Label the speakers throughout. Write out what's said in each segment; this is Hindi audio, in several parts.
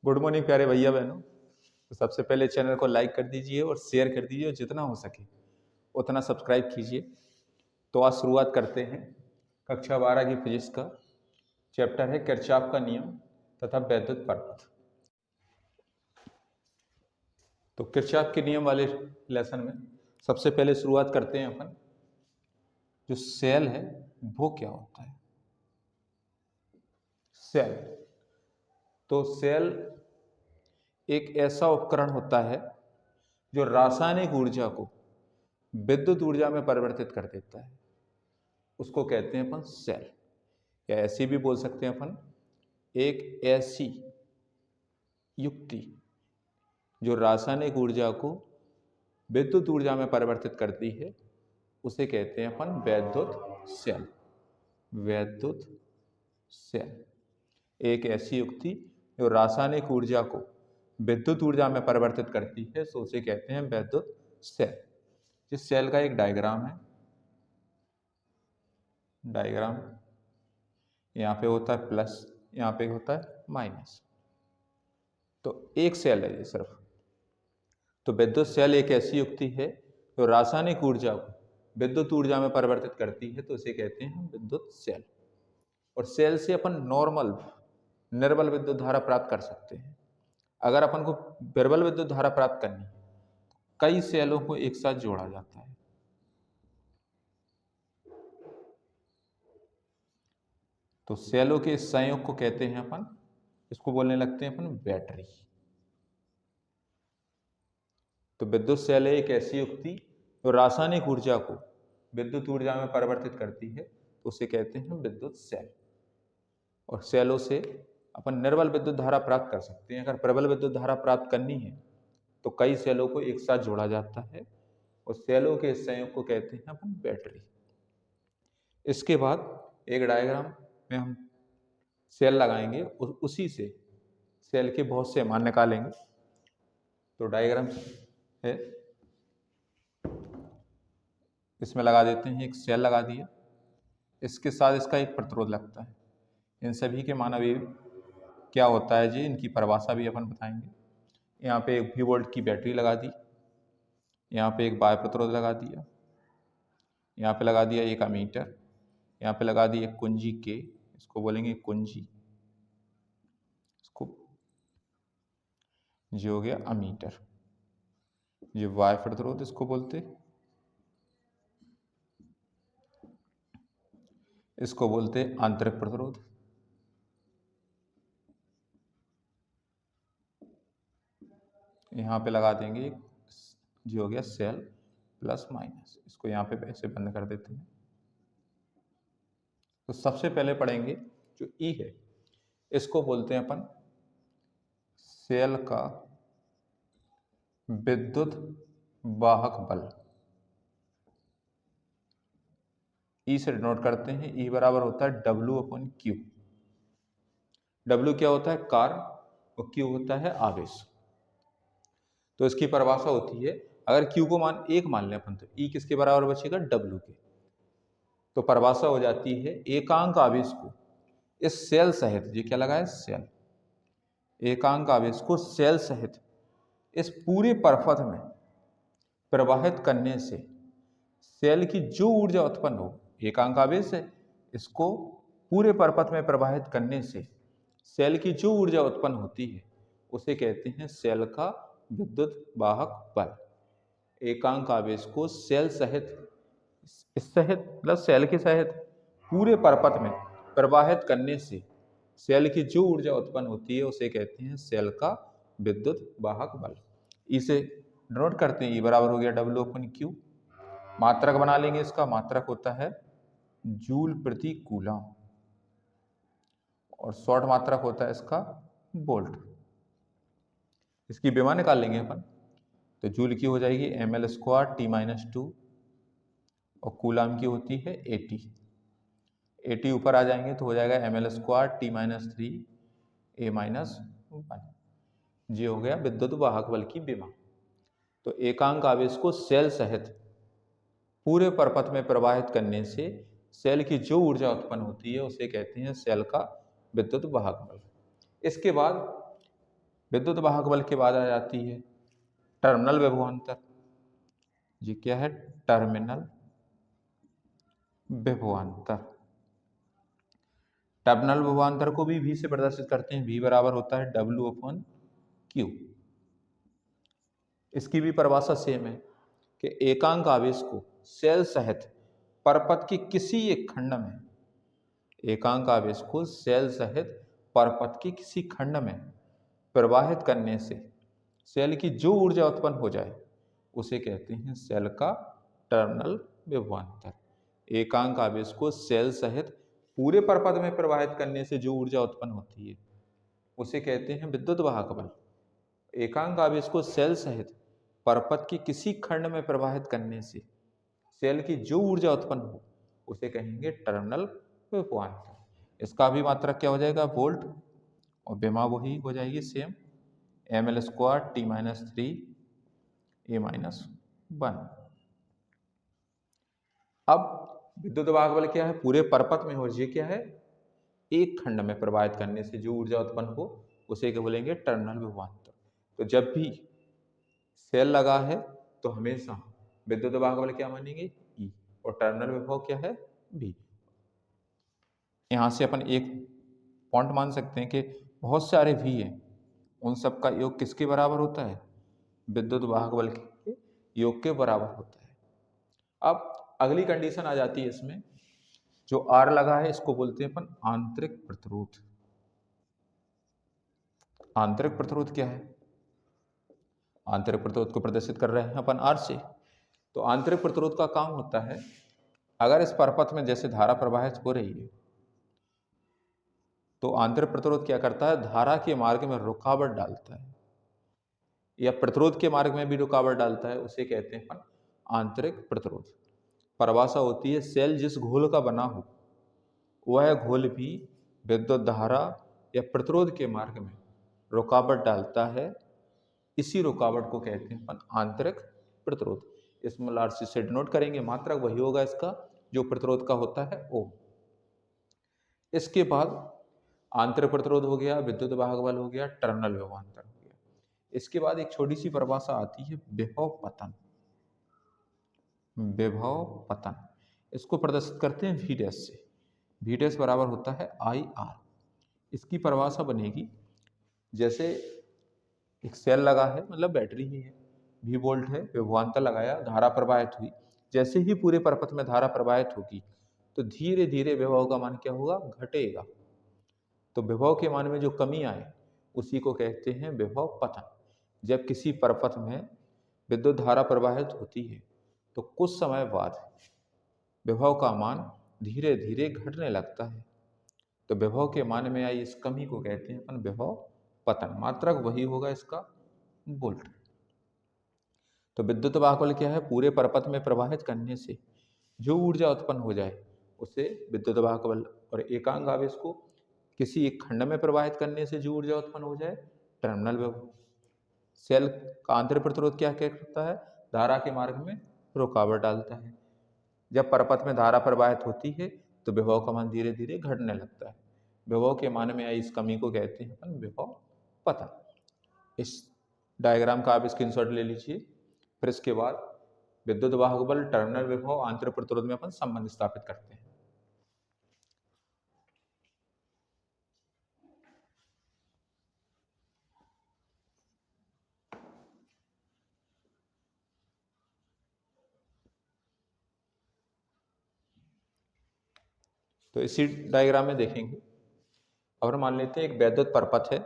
Speaker 1: गुड मॉर्निंग प्यारे भैया बहनों। तो सबसे पहले चैनल को लाइक कर दीजिए और शेयर कर दीजिए और जितना हो सके उतना सब्सक्राइब कीजिए। तो आज शुरुआत करते हैं कक्षा 12 की फिजिक्स का। चैप्टर है किरचॉफ का नियम तथा वैद्युत प्रपथ। तो किरचॉफ के नियम वाले लेसन में सबसे पहले शुरुआत करते हैं अपन, जो सेल है वो क्या होता है। सेल, तो सेल एक ऐसा उपकरण होता है जो रासायनिक ऊर्जा को विद्युत ऊर्जा में परिवर्तित कर देता है। उसको कहते हैं अपन सेल, या ऐसे भी बोल सकते हैं अपन एक ऐसी युक्ति जो रासायनिक ऊर्जा को विद्युत ऊर्जा में परिवर्तित करती है, उसे कहते हैं अपन वैद्युत सेल। वैद्युत सेल एक ऐसी युक्ति जो रासायनिक ऊर्जा को विद्युत ऊर्जा में परिवर्तित करती है, तो उसे कहते हैं वैद्युत सेल। जिस सेल का एक डायग्राम है, डायग्राम यहाँ पे होता है प्लस, यहाँ पे होता है माइनस। तो एक सेल है ये सिर्फ। तो विद्युत सेल एक ऐसी युक्ति है जो रासायनिक ऊर्जा को विद्युत ऊर्जा में परिवर्तित करती है, तो इसे कहते हैं विद्युत सेल। और सेल से अपन नॉर्मल निर्बल विद्युत धारा प्राप्त कर सकते हैं। अगर अपन को प्रबल विद्युत धारा प्राप्त करनी है, कई सेलों को एक साथ जोड़ा जाता है। तो सेलों के इस संयोग को कहते हैं अपन, इसको बोलने लगते हैं अपन बैटरी। तो विद्युत सेल एक ऐसी युक्ति जो रासायनिक ऊर्जा को विद्युत ऊर्जा में परिवर्तित करती है, तो उसे कहते हैं विद्युत सेल। और सेलों से अपन निर्बल विद्युत धारा प्राप्त कर सकते हैं। अगर प्रबल विद्युत धारा प्राप्त करनी है तो कई सेलों को एक साथ जोड़ा जाता है, और सेलों के इस संयोग को कहते हैं अपन बैटरी। इसके बाद एक डायग्राम में हम सेल लगाएंगे, उसी से सेल के बहुत से मान निकालेंगे। तो डायग्राम है, इसमें लगा देते हैं, एक सेल लगा दिया, इसके साथ इसका एक प्रतिरोध लगता है। इन सभी के मान अभी क्या होता है जी, इनकी परिभाषा भी अपन बताएंगे। यहाँ पे एक V वोल्ट की बैटरी लगा दी, यहाँ पे एक बाह्य प्रतिरोध लगा दिया, यहाँ पे लगा दिया एक अमीटर, यहाँ पे लगा दी एक कुंजी के, इसको बोलेंगे कुंजी, इसको जो हो गया अमीटर। ये बाह्य प्रतिरोध इसको बोलते, इसको बोलते आंतरिक प्रतिरोध। यहाँ पे लगा देंगे जो हो गया सेल प्लस माइनस, इसको यहाँ पे ऐसे बंद कर देते हैं। तो सबसे पहले पढ़ेंगे जो ई है, इसको बोलते हैं अपन सेल का विद्युत वाहक बल। ई से डिनोट करते हैं, ई बराबर होता है W/Q। W क्या होता है, कार्य, और Q होता है आवेश। तो इसकी परिभाषा होती है, अगर Q को मान 1 मान लें अपन, तो E किसके बराबर बचेगा, W के। तो परिभाषा हो जाती है, एकांक आवेश को इस सेल सहित, ये क्या लगा है सेल, एकांक आवेश को सेल सहित इस पूरे परपथ में प्रवाहित करने से सेल की जो ऊर्जा उत्पन्न हो, एकांक आवेश है, इसको पूरे परपथ में प्रवाहित करने से सेल की जो ऊर्जा उत्पन्न होती है, उसे कहते हैं सेल का विद्युत वाहक बल। एकांक आवेश को सेल सहित, इस सहित प्लस सेल के सहित पूरे परपथ में प्रवाहित करने से सेल की जो ऊर्जा उत्पन्न होती है, उसे कहते हैं सेल का विद्युत वाहक बल। इसे डिनोट करते हैं, ई बराबर हो गया W/Q। मात्रक बना लेंगे, इसका मात्रक होता है जूल प्रति कूलम, और शॉर्ट मात्रक होता है इसका वोल्ट। इसकी विमा निकाल लेंगे अपन, तो जूल की हो जाएगी ml² T-2, और कूलम की होती है 80। 80 ऊपर आ जाएंगे तो हो जाएगा ml² T-3 A-1। ये हो गया विद्युत वाहक बल की विमा। तो एकांक आवेश को सेल सहित पूरे परपथ में प्रवाहित करने से सेल की जो ऊर्जा उत्पन्न होती है, उसे कहते हैं सेल का विद्युत वाहक बल। इसके बाद विद्युत वाहक बल के बाद आ जाती है टर्मिनल विभवांतर। ये क्या है? टर्मिनल विभवांतर। टर्मिनल विभवांतर को भी V से प्रदर्शित करते हैं। V बराबर होता है W/Q। इसकी भी परिभाषा सेम है कि एकांक आवेश को सेल सहित परपथ के किसी एक खंड में, एकांक आवेश को सेल सहित परपथ के किसी खंड में प्रवाहित करने से सेल की जो ऊर्जा उत्पन्न हो जाए उसे कहते हैं सेल का टर्मिनल विभवांतर। एकांक आवेश को सेल सहित पूरे परपथ में प्रवाहित करने से जो ऊर्जा उत्पन्न होती है उसे कहते हैं विद्युत वाहक बल। एकांक आवेश को सेल सहित परपथ के किसी खंड में प्रवाहित करने से सेल की जो ऊर्जा उत्पन्न हो उसे कहेंगे टर्मिनल विभवांतर। इसका भी मात्रक क्या हो जाएगा? वोल्ट, और विमा वही हो जाएगी सेम, ml² T-3 A-1। अब विद्युत वाहक बल क्या है? पूरे परपथ में, और ये क्या है? एक खंड में प्रवाहित करने से जो ऊर्जा उत्पन्न हो उसे क्या बोलेंगे? टर्मिनल विभवांतर। तो जब भी सेल लगा है तो हमेशा विद्युत वाहक बल क्या मानेंगे? E, और टर्मिनल विभव क्या है? V। यहां से अपन एक पॉइंट मान सकते हैं कि बहुत सारे V हैं, उन सब का योग किसके बराबर होता है? विद्युत वाहक बल के योग के बराबर होता है। अब अगली कंडीशन आ जाती है इसमें, जो R लगा है इसको बोलते हैं अपन आंतरिक प्रतिरोध। आंतरिक प्रतिरोध क्या है? आंतरिक प्रतिरोध को प्रदर्शित कर रहे हैं अपन R से। तो आंतरिक प्रतिरोध का काम होता है, अगर इस परपथ में जैसे धारा प्रवाहित हो रही है तो आंतरिक प्रतिरोध क्या करता है? धारा के मार्ग में रुकावट डालता है, या प्रतिरोध के मार्ग में भी रुकावट डालता है, उसे कहते हैं अपन आंतरिक प्रतिरोध। परिभाषा होती है, सेल जिस घोल का बना हो वह घोल भी विद्युत धारा या प्रतिरोध के मार्ग में रुकावट डालता है, इसी रुकावट को कहते हैं अपन आंतरिक प्रतिरोध। इसमें RC से डिनोट करेंगे, मात्रक वही होगा इसका जो प्रतिरोध का होता है ओम। इसके बाद आंतरिक प्रतिरोध हो गया, विद्युत वाहक बल हो गया, टर्मिनल विभवांतर हो गया। इसके बाद एक छोटी सी परिभाषा आती है विभव पतन। विभव पतन इसको प्रदर्शित करते हैं V' से। V' बराबर होता है IR। इसकी परिभाषा बनेगी, जैसे एक सेल लगा है, मतलब बैटरी ही है, V वोल्ट है, विभवांतर लगाया, धारा प्रवाहित हुई। जैसे ही पूरे परपथ में धारा प्रवाहित होगी तो धीरे धीरे विभव का मान क्या होगा? घटेगा। तो विभव के मान में जो कमी आए उसी को कहते हैं विभव पतन। जब किसी परपथ में विद्युत धारा प्रवाहित होती है तो कुछ समय बाद विभव का मान धीरे धीरे घटने लगता है, तो विभव के मान में आई इस कमी को कहते हैं अपन विभव पतन। मात्रक वही होगा इसका वोल्ट। तो विद्युत वाहक बल क्या है? पूरे परपथ में प्रवाहित करने से जो ऊर्जा उत्पन्न हो जाए उसे विद्युत वाहक बल, और एकांक आवेश को किसी एक खंड में प्रवाहित करने से जो ऊर्जा उत्पन्न हो जाए टर्मिनल विभव। सेल का आंतरिक प्रतिरोध क्या करता है? धारा के मार्ग में रुकावट डालता है। जब परपथ में धारा प्रवाहित होती है तो विभव का मान धीरे धीरे घटने लगता है। विभव के मान में आई इस कमी को कहते हैं अपन विभव पतन। इस डायग्राम का आप स्क्रीनशॉट ले लीजिए। फिर इसके बाद विद्युत वाहक बल, टर्मिनल विभव, आंतरिक प्रतिरोध में अपन संबंध स्थापित करते हैं। तो इसी डायग्राम में देखेंगे, और मान लेते हैं एक वैद्युत परपथ है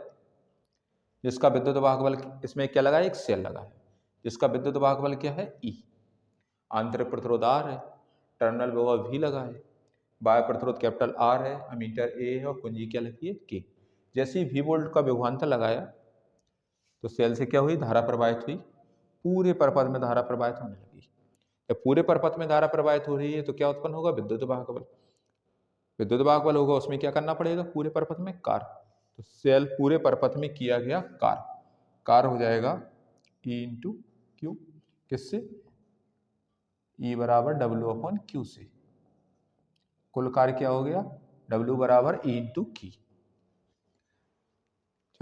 Speaker 1: जिसका विद्युत वाहक बल, इसमें क्या लगा है? एक सेल लगा है जिसका विद्युत वाहक बल क्या है? E। आंतरिक प्रतिरोध R है, टर्मिनल विभव V लगा है, बाह्य प्रतिरोध कैपिटल R है, अमीटर A है, और कुंजी क्या लगी है? K। जैसे ही V वोल्ट का विभवांतर लगाया तो सेल से क्या हुई? धारा प्रवाहित हुई, पूरे परपथ में धारा प्रवाहित होने लगी। जब पूरे परपथ में धारा प्रवाहित हो रही है तो क्या उत्पन्न होगा? विद्युत वाहक बल। विद्युत वाहक बल होगा, उसमें क्या करना पड़ेगा? पूरे परपथ में कार्य। तो सेल पूरे परपथ में किया गया कार्य हो जाएगा E/Q। किससे? E बराबर W/Q से। कुल कार्य क्या हो गया? W बराबर E/Q।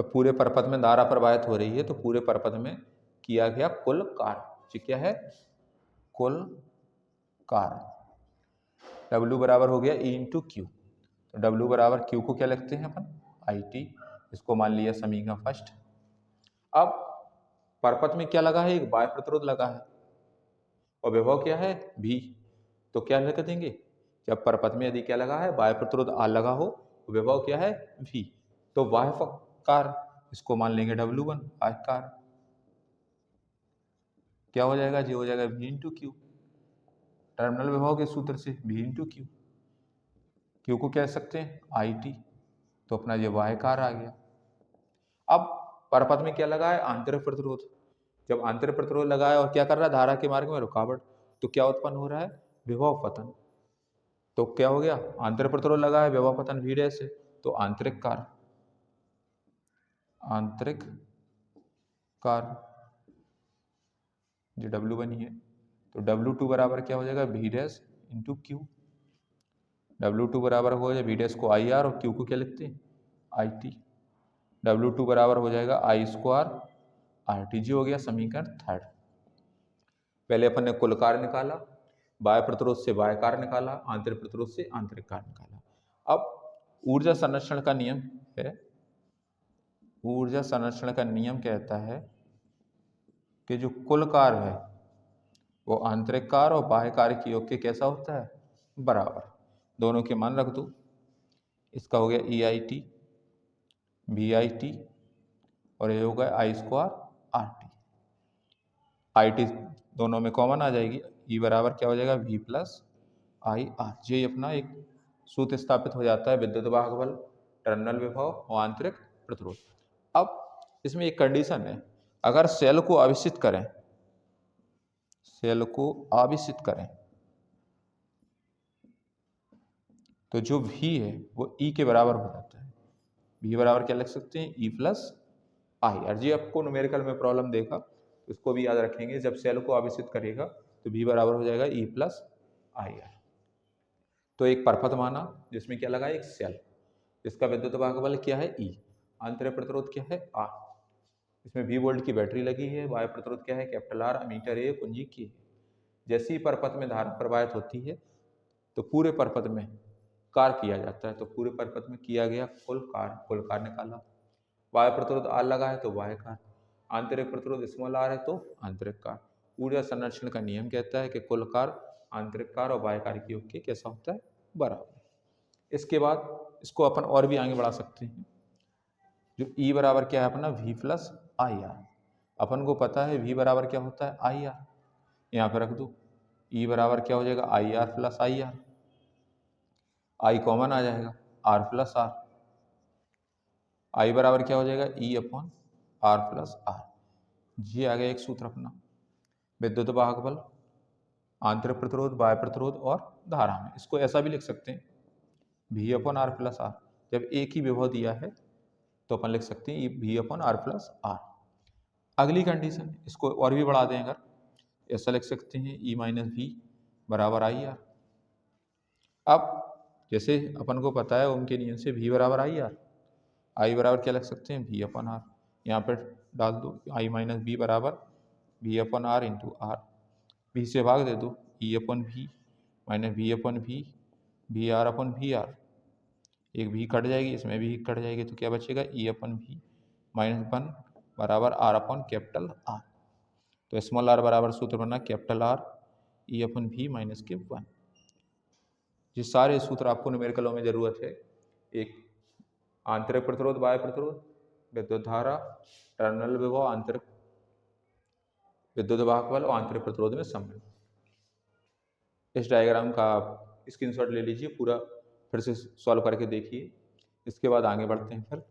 Speaker 1: जब पूरे परपथ में धारा प्रवाहित हो रही है तो पूरे परपथ में किया गया कुल कार्य क्या है, कुल कार्य। W बराबर हो गया E इंटू क्यू। तो W बराबर क्यू को क्या लिखते हैं अपन, IT। इसको मान लिया समीकरण फर्स्ट। अब परपथ में क्या लगा है, एक बाह्य प्रतिरोध लगा है और विभव क्या है V। तो क्या लिख देंगे, जब परपथ में यदि क्या लगा है, बाह्य प्रतिरोध R लगा हो, तो विभव क्या है V। तो बाह्य कार्य इसको मान लेंगे W1 बाह्य कार्य। क्या हो जाएगा जी, हो जाएगा V इंटू क्यू। टर्मिनल विभव के सूत्र से V इंटू क्यू, क्यू को कह सकते हैं IT। तो अपना ये बाह्य कार्य आ गया। अब परपथ में क्या लगा है, आंतरिक प्रतिरोध। जब आंतरिक प्रतिरोध लगा है और क्या कर रहा है, धारा के मार्ग में रुकावट, तो क्या उत्पन्न हो रहा है, विभव पतन। तो क्या हो गया, आंतरिक प्रतिरोध लगा है, विभव पतन V डैश है, तो आंतरिक कार्य, आंतरिक कार्य जो W बनी है, तो W2 बराबर क्या हो जाएगा, V dash into Q. W2 बराबर हो जाए V डैश को IR और Q को क्या लिखते हैं IT। W2 बराबर हो जाएगा I स्क्वायर RT जी, हो गया समीकरण थर्ड। पहले अपन ने कुल कार्य निकाला, बाह्य प्रतिरोध से बाह्य कार्य निकाला, आंतरिक प्रतिरोध से आंतरिक कार्य निकाला। अब ऊर्जा संरक्षण का नियम है, ऊर्जा संरक्षण का नियम कहता है कि जो कुल कार्य है वो आंतरिक कार्य और बाह्य कार्य के योग के कैसा होता है, बराबर। दोनों के मान रख दो। इसका हो गया EIT VIT और ये होगा I स्क्वायर RT। IT दोनों में कॉमन आ जाएगी, E बराबर क्या हो जाएगा V प्लस IR। ये अपना एक सूत्र स्थापित हो जाता है, विद्युत वाहक बल, टर्मिनल विभव और आंतरिक प्रतिरोध। अब इसमें एक कंडीशन है, अगर सेल को आवेशित करें, सेल को आवेशित करें तो जो V है वो E के बराबर हो जाता है। V बराबर क्या लिख सकते हैं, E प्लस IR। जी आपको न्यूमेरिकल में प्रॉब्लम देखा, इसको भी याद रखेंगे। जब सेल को आवेशित करेगा तो V बराबर हो जाएगा E प्लस IR। तो एक परपथ माना जिसमें क्या लगा है, एक सेल, इसका विद्युत वाहक बल क्या है E, आंतरिक प्रतिरोध क्या है R, इसमें V वोल्ट की बैटरी लगी है, बाह्य प्रतिरोध क्या है कैपिटल R, अमीटर A, कुंजी K। जैसे ही परपथ में धारा प्रवाहित होती है तो पूरे परपथ में कार्य किया जाता है। तो पूरे परपथ में किया गया कुल कार्य निकाला। बाह्य प्रतिरोध R लगा है तो बाह्य कार्य, आंतरिक प्रतिरोध स्मॉल r है तो आंतरिक कार्य। ऊर्जा संरक्षण का नियम कहता है कि कुल कार्य, आंतरिक कार्य और बाह्य कार्य के योग के कैसा होता है, बराबर। इसके बाद इसको अपन और भी आगे बढ़ा सकते हैं। जो E बराबर क्या है अपना, V प्लस IR। अपन को पता है V बराबर क्या होता है, IR। यहाँ पे रख दो, E बराबर क्या हो जाएगा, IR plus IR। I common आ जाएगा, R प्लस R। I बराबर क्या हो जाएगा, E upon R plus R। ये आ गया एक सूत्र अपना, विद्युत वाहक बल, आंतरिक प्रतिरोध, बाह्य प्रतिरोध और धारा में। इसको ऐसा भी लिख सकते हैं, V upon R plus R। जब एक ही विभव दिया है तो अपन लिख सकते हैं V upon R plus R। अगली कंडीशन, इसको और भी बढ़ा दें अगर, ऐसा लिख सकते हैं E माइनस V बराबर IR। अब जैसे अपन को पता है उनके नियम से V बराबर IR, I बराबर क्या लिख सकते हैं, V अपॉन R। यहाँ पर डाल दो I माइनस V बराबर V upon R into R। V से भाग दे दो, E upon V minus V upon V, V R upon V R। एक V कट जाएगी, इसमें भी कट जाएगी, तो क्या बचेगा, E अपॉन V माइनस 1 बराबर R अपॉन कैपिटल R। तो स्मॉल r बराबर सूत्र बना capital R E upon V minus के 1। ये सारे सूत्र आपको न्यूमेरिकलों में जरूरत है। एक आंतरिक प्रतिरोध, बाह्य प्रतिरोध, विद्युत धारा, टर्मिनल विभव, आंतरिक विद्युत वाहक बल और आंतरिक प्रतिरोध में संबंध। इस डायग्राम का आप स्क्रीनशॉट ले लीजिए, पूरा फिर से सॉल्व करके देखिए। इसके बाद आगे बढ़ते हैं फिर।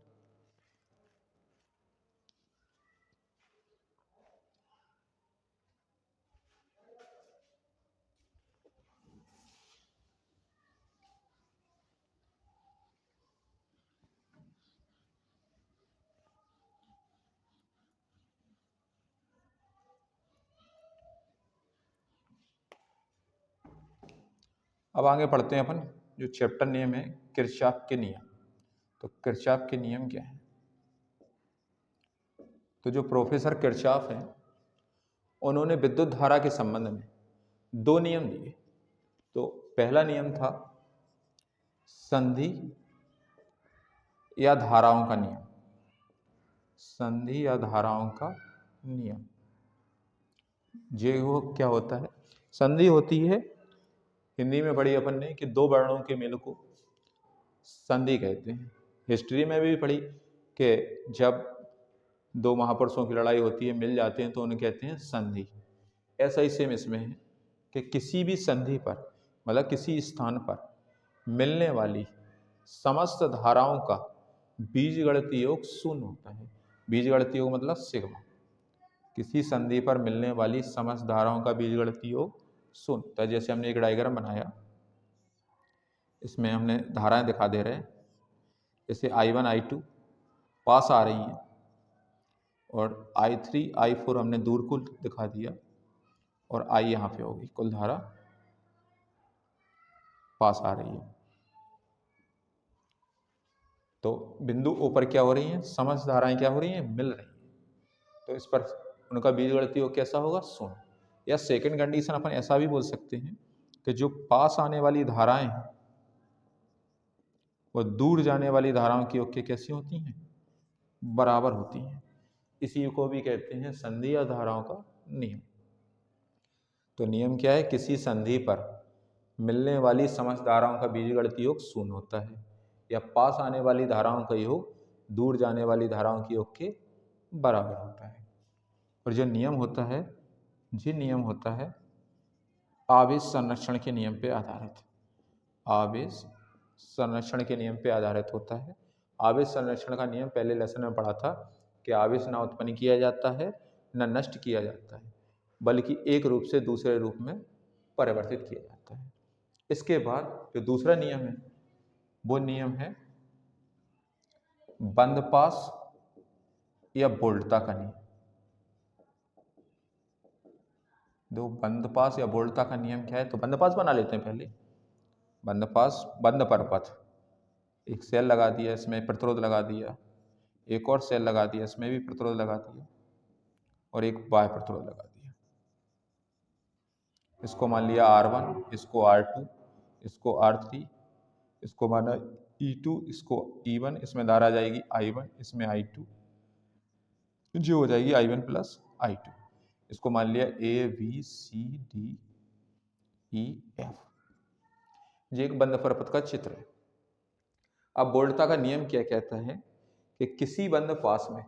Speaker 1: अब आगे पढ़ते हैं अपन, जो चैप्टर नेम है किरचॉफ के नियम। तो किरचॉफ के नियम क्या है, तो जो प्रोफेसर किरचॉफ हैं उन्होंने विद्युत धारा के संबंध में दो नियम दिए। तो पहला नियम था संधि या धाराओं का नियम, संधि या धाराओं का नियम। ये वो क्या होता है? संधि होती है, हिंदी में पढ़ी अपन ने कि दो वर्णों के मेल को संधि कहते हैं। हिस्ट्री में भी पढ़ी कि जब दो महापुरुषों की लड़ाई होती है, मिल जाते हैं तो उन्हें कहते हैं संधि। ऐसा ही सेम इसमें है कि किसी भी संधि पर, मतलब किसी स्थान पर मिलने वाली समस्त धाराओं का बीजगणितीय योग शून्य होता है। बीजगणितीय योग मतलब सिग्मा। किसी संधि पर मिलने वाली समस्त धाराओं का बीजगणितीय योग शून्य होता है। जैसे हमने एक डायग्राम बनाया, इसमें हमने धाराएं दिखा दे रहे हैं। जैसे I1 I2 पास आ रही हैं और I3 I4 हमने दूर को दिखा दिया और I यहाँ पे होगी। कुल धारा पास आ रही है। तो बिंदु O पर क्या हो रही हैं? समस्त धाराएं क्या हो रही हैं? मिल रही हैं। तो इस पर उनका बीजगणितीय योग कैसा होगा? शून्य। या सेकंड कंडीशन अपन ऐसा भी बोल सकते हैं कि जो पास आने वाली धाराएं हैं वो दूर जाने वाली धाराओं की योग के कैसी होती हैं? बराबर होती हैं। इसी को भी कहते हैं संधि या धाराओं का नियम। तो नियम क्या है? किसी संधि पर मिलने वाली समस्त धाराओं का बीजगणितीय योग शून्य होता है, या पास आने वाली धाराओं का योग दूर जाने वाली धाराओं के योग के बराबर होता है। और जो नियम होता है, जी नियम होता है आवेश संरक्षण के नियम पे आधारित। आवेश संरक्षण के नियम पे आधारित होता है। आवेश संरक्षण का नियम पहले लेसन में पढ़ा था कि आवेश ना उत्पन्न किया जाता है न नष्ट किया जाता है, बल्कि एक रूप से दूसरे रूप में परिवर्तित किया जाता है। इसके बाद जो दूसरा नियम है वो नियम है बंद पास या बोल्ट्ता का नियम। दो बंद पास या बोल्ट्ता का नियम क्या है? तो बंद पास बना लेते हैं पहले। बंद पास, बंद परपथ, एक सेल लगा दिया, इसमें प्रतिरोध लगा दिया, एक और सेल लगा दिया, इसमें भी प्रतिरोध लगा दिया, और एक बाह्य प्रतिरोध लगा दिया। इसको मान लिया R1, इसको R2, इसको R3, इसको माना E2, इसको E1, इसमें धारा आ जाएगी I1, इसमें I2, जो हो जाएगी I1 प्लस I2। इसको मान लिया ABCDEF। ये एक बंद परपथ का चित्र है। अब बोल्ट्ता का नियम क्या कहता है कि किसी बंद पास में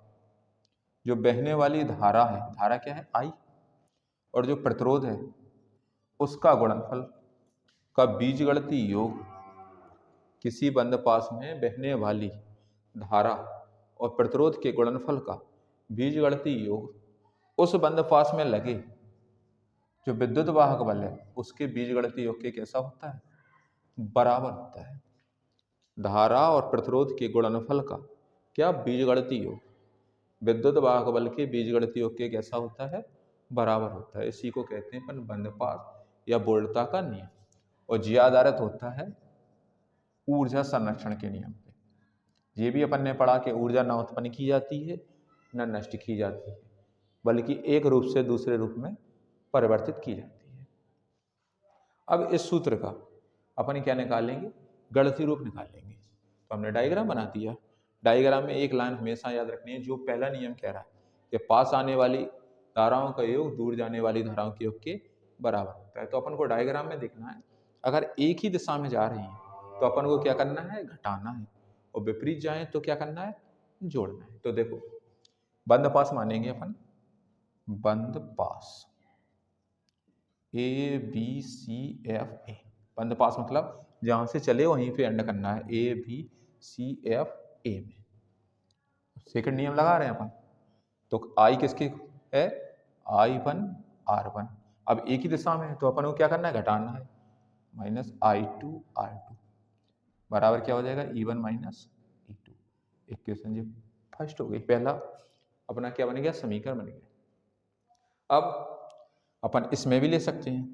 Speaker 1: जो बहने वाली धारा है, धारा क्या है? I, और जो प्रतिरोध है उसका गुणनफल का बीजगणितीय योग किसी बंद पास में बहने वाली धारा और प्रतिरोध के गुणनफल का बीजगणितीय योग उस बंद पास में लगे जो विद्युत वाहक बल है उसके बीजगणितीय योग के कैसा होता है? बराबर होता है। धारा और प्रतिरोध के गुणनफल का क्या? बीजगणितीय योग विद्युत वाहक बल के बीजगणितीय योग के कैसा होता है? बराबर होता है। इसी को कहते हैं अपन बंद पास या बोल्ट्ता का नियम। और ये आधारित होता है ऊर्जा संरक्षण के नियम पे। ये भी अपन ने पढ़ा कि ऊर्जा न उत्पन्न की जाती है न नष्ट की जाती है, बल्कि एक रूप से दूसरे रूप में परिवर्तित की जाती है। अब इस सूत्र का अपन क्या निकालेंगे? गणितीय रूप निकालेंगे। तो हमने डायग्राम बना दिया। डायग्राम में एक लाइन हमेशा याद रखनी है, जो पहला नियम कह रहा है कि पास आने वाली धाराओं का योग दूर जाने वाली धाराओं के योग के बराबर होता है। तो अपन को डायग्राम में देखना है, अगर एक ही दिशा में जा रही है तो अपन को क्या करना है? घटाना है, और विपरीत जाए तो क्या करना है? जोड़ना है। तो देखो, बंद पास मानेंगे अपन, बंद पास ABCFA। बंद पास मतलब जहां से चले वहीं पे एंड करना है, ABCFA में। सेकंड नियम लगा रहे हैं अपन। तो I किसकी है? I1 R1। अब एक ही दिशा में है तो अपन को क्या करना है? घटाना है, माइनस I2 R2 बराबर क्या हो जाएगा? E1 minus E2। इक्वेशन जी फर्स्ट हो गई। पहला अपना क्या बन गया? समीकरण बन गया। अब अपन इसमें भी ले सकते हैं।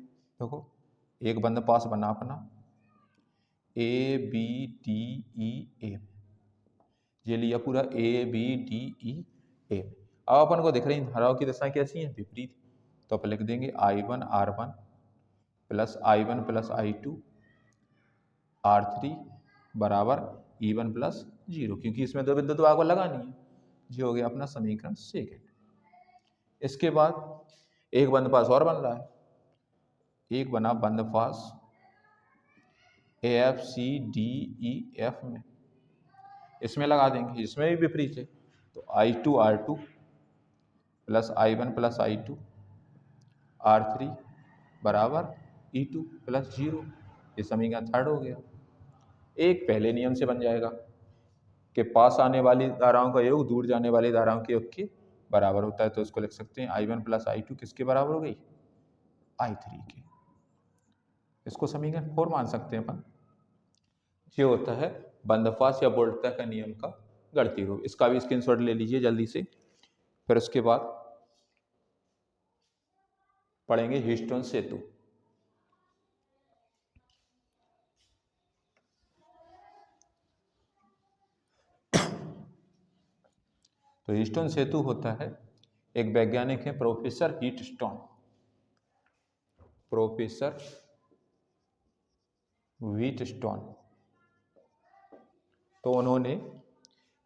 Speaker 1: देखो, एक बंद पास बना अपना ABDEA, ये लिया पूरा ABDEA। अब अपन को दिख रही धाराओं की दिशा कैसी है, विपरीत। तो अपन लिख देंगे I1 R1 plus I1 plus I2 R3 बराबर E1 प्लस 0, क्योंकि इसमें दो विद्युत वाहक लगानी है। ये हो गया अपना समीकरण सेकेंड। इसके बाद एक बंद पास और बन रहा है, एक बना बंद पास AFCDEF में, इसमें लगा देंगे, इसमें भी विपरीत है। तो I2 R2 plus I1 plus I2 R3 बराबर E2 प्लस 0, ये समीकरण थर्ड हो गया। एक पहले नियम से बन जाएगा कि पास आने वाली धाराओं का योग दूर जाने वाली धाराओं के योग के बराबर होता है। तो इसको लिख सकते हैं I1 प्लस I2 किसके बराबर हो गई, I3 के। इसको समीकरण 4 मान सकते हैं अपन। ये होता है बंदपास या वोल्टा का नियम का गणितीय रूप। इसका भी स्क्रीनशॉट ले लीजिए जल्दी से। फिर उसके बाद पढ़ेंगे ह्यूस्टन सेतु। तो ह्यूस्टन सेतु होता है, एक वैज्ञानिक है प्रोफेसर ह्यूस्टन, प्रोफेसर व्हीटस्टोन। तो उन्होंने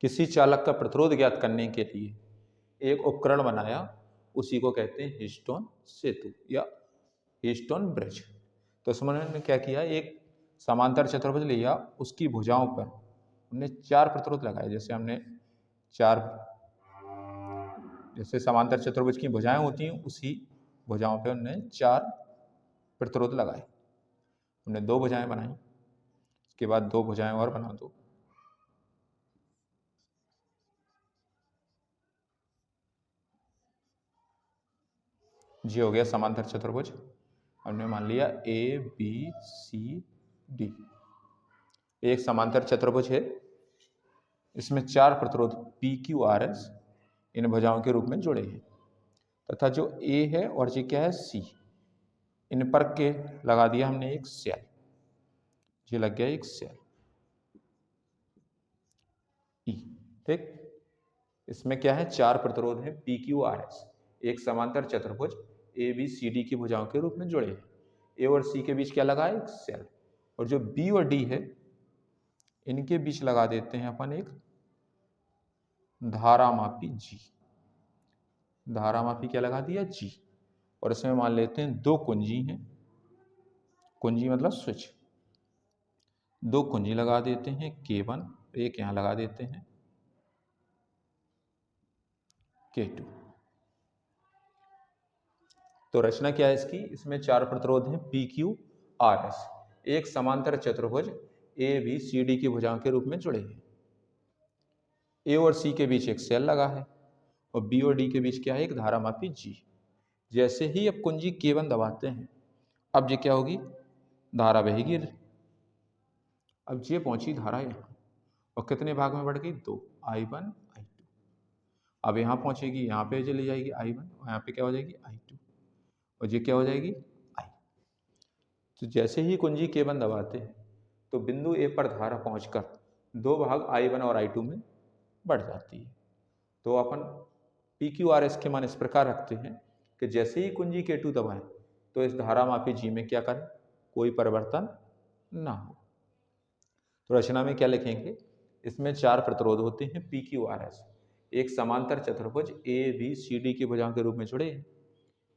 Speaker 1: किसी चालक का प्रतिरोध ज्ञात करने के लिए एक उपकरण बनाया, उसी को कहते हैं ह्यूस्टन सेतु या ह्यूस्टन ब्रिज। तो उसमें उन्होंने क्या किया, एक समांतर चतुर्भुज लिया, उसकी भुजाओं पर उन्होंने 4 प्रतिरोध लगाए। जैसे हमने 4, जैसे समांतर चतुर्भुज की भुजाएं होती हैं, उसी भुजाओं पे उन्होंने 4 प्रतिरोध लगाए। उन्होंने 2 भुजाएं बनाई, उसके बाद 2 भुजाएं और बना दो, जी हो गया समांतर चतुर्भुज। हमने मान लिया ABCD एक समांतर चतुर्भुज है, इसमें 4 प्रतिरोध PQRS इन भुजाओं के रूप में जुड़े हैं, तथा जो A है और जी क्या है C, इन पर के लगा दिया हमने एक सेल, ये लग गया एक सेल E। ठीक, इसमें क्या है, 4 प्रतिरोध है PQRS, एक समांतर चतुर्भुज ABCD की भुजाओं के रूप में जुड़े हैं। A और C के बीच क्या लगा है, एक सेल। और जो B और D है, इनके बीच लगा देते हैं अपन एक धारामापी G। धारामापी क्या लगा दिया, G। और इसमें मान लेते हैं 2 कुंजी हैं, कुंजी मतलब स्विच, 2 कुंजी लगा देते हैं K1, एक यहां लगा देते हैं K2। तो रचना क्या है इसकी, इसमें 4 प्रतिरोध हैं PQRS, एक समांतर चतुर्भुज ABCD की भुजाओं के रूप में जुड़े हैं। A और C के बीच एक सेल लगा है, और B और D के बीच क्या है, एक धारामापी G। जैसे ही अब कुंजी K1 दबाते हैं, अब ये क्या होगी, धारा बहेगी। अब ये पहुंची धारा यहाँ, और कितने भाग में बढ़ गई, 2, I1 I2। अब यहाँ पहुंचेगी, यहाँ पे चली जाएगी I1, और यहाँ पे क्या हो जाएगी I2, और ये क्या हो जाएगी I। तो जैसे ही कुंजी K1 दबाते हैं, तो बिंदु A पर धारा पहुंचकर 2 भाग I1 और I2 में बढ़ जाती है। तो अपन PQRS के मान इस प्रकार रखते हैं कि जैसे ही कुंजी K2 दबाएं, तो इस धारामापी G में क्या करें, कोई परिवर्तन ना हो। तो रचना में क्या लिखेंगे, इसमें 4 प्रतिरोध होते हैं PQRS, एक समांतर चतुर्भुज ABCD की भुजाओं के रूप में जुड़े हैं।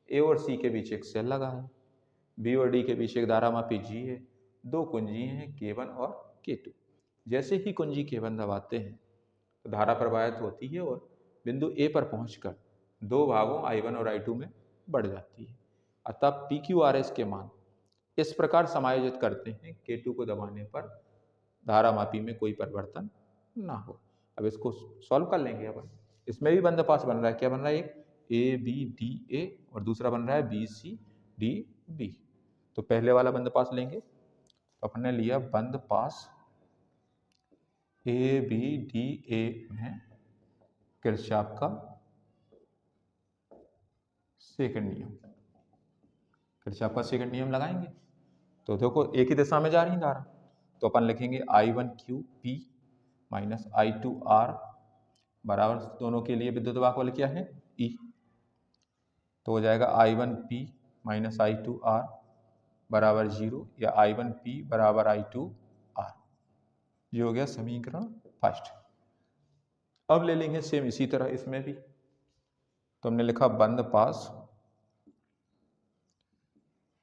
Speaker 1: A और C के बीच एक सेल लगा है, B और D के बीच एक धारामापी G है, 2 कुंजी हैं K1 और K2। जैसे ही कुंजी K1 दबाते हैं, तो धारा प्रवाहित होती है और बिंदु A पर पहुंचकर 2 भागों I1 और I2 में बढ़ जाती है। अतः PQRS के मान इस प्रकार समायोजित करते हैं, K2 को दबाने पर धारामापी में कोई परिवर्तन ना हो। अब इसको सॉल्व कर लेंगे अपन। इसमें भी बंद पास बन रहा है, क्या बन रहा है, एक ABDA और दूसरा बन रहा है BCDB। तो पहले वाला बंद पास लेंगे, तो अपन ने लिया बंद पास ABDA में किरचॉफ का सेकंड नियम, किरचॉफ का सेकंड नियम लगाएंगे। तो देखो एक ही दिशा में जा रही धारा, तो अपन लिखेंगे I1Q P माइनस I2R बराबर दोनों के लिए विद्युत वाहक क्या है E। तो हो जाएगा I1P माइनस I2R बराबर 0 या I1P बराबर I2R। ये हो गया समीकरण फर्स्ट। अब ले लेंगे सेम इसी तरह इसमें भी। तो हमने लिखा बंद पास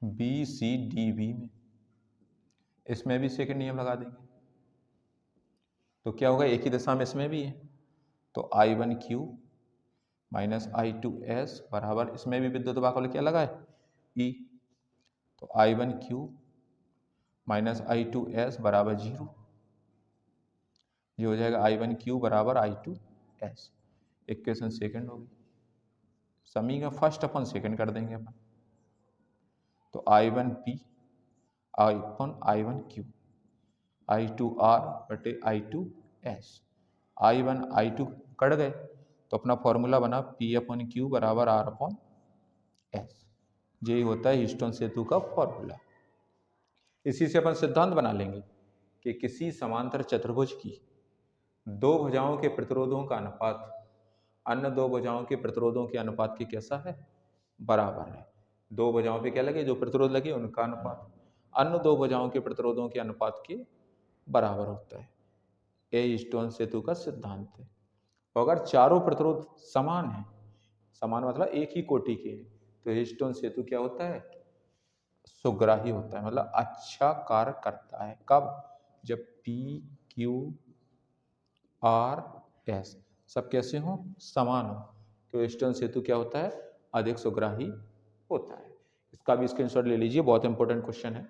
Speaker 1: BCDB में, इसमें भी सेकंड नियम लगा देंगे। तो क्या होगा, एक ही दिशा में इसमें भी है, तो I1Q माइनस I2S बराबर, इसमें भी विद्युत वाहक क्या लगा है E। तो I1Q माइनस I2S बराबर 0। ये हो जाएगा I1Q बराबर I2S। इक्वेशन सेकंड होगी। समीकरण फर्स्ट अपन सेकंड कर देंगे अपन। तो I1P अपन I1Q I2R बटे I2S। I1 I2 कट गए तो अपना फॉर्मूला बना P अपन Q बराबर R अपन S। यही होता है ह्यूस्टन सेतु का फॉर्मूला। इसी से अपन सिद्धांत बना लेंगे कि किसी समांतर चतुर्भुज की दो भुजाओं के प्रतिरोधों का अनुपात अन्य दो भुजाओं के प्रतिरोधों के अनुपात के कैसा है, बराबर है। दो भुजाओं पे क्या लगे, जो प्रतिरोध लगे उनका अनुपात अन्य दो भुजाओं के प्रतिरोधों के अनुपात के बराबर होता है। ये ह्यूस्टन सेतु का सिद्धांत है। तो अगर चारों प्रतिरोध समान है, समान मतलब एक ही कोटि के, तो ह्यूस्टन सेतु क्या होता है, सुग्राही होता है, मतलब अच्छा कार्य करता है। कब, जब P Q R S सब कैसे हो, समान हो, तो ह्यूस्टन सेतु क्या होता है, अधिक सुग्राही होता है। इसका भी स्क्रीनशॉट ले लीजिए, बहुत इंपॉर्टेंट क्वेश्चन है।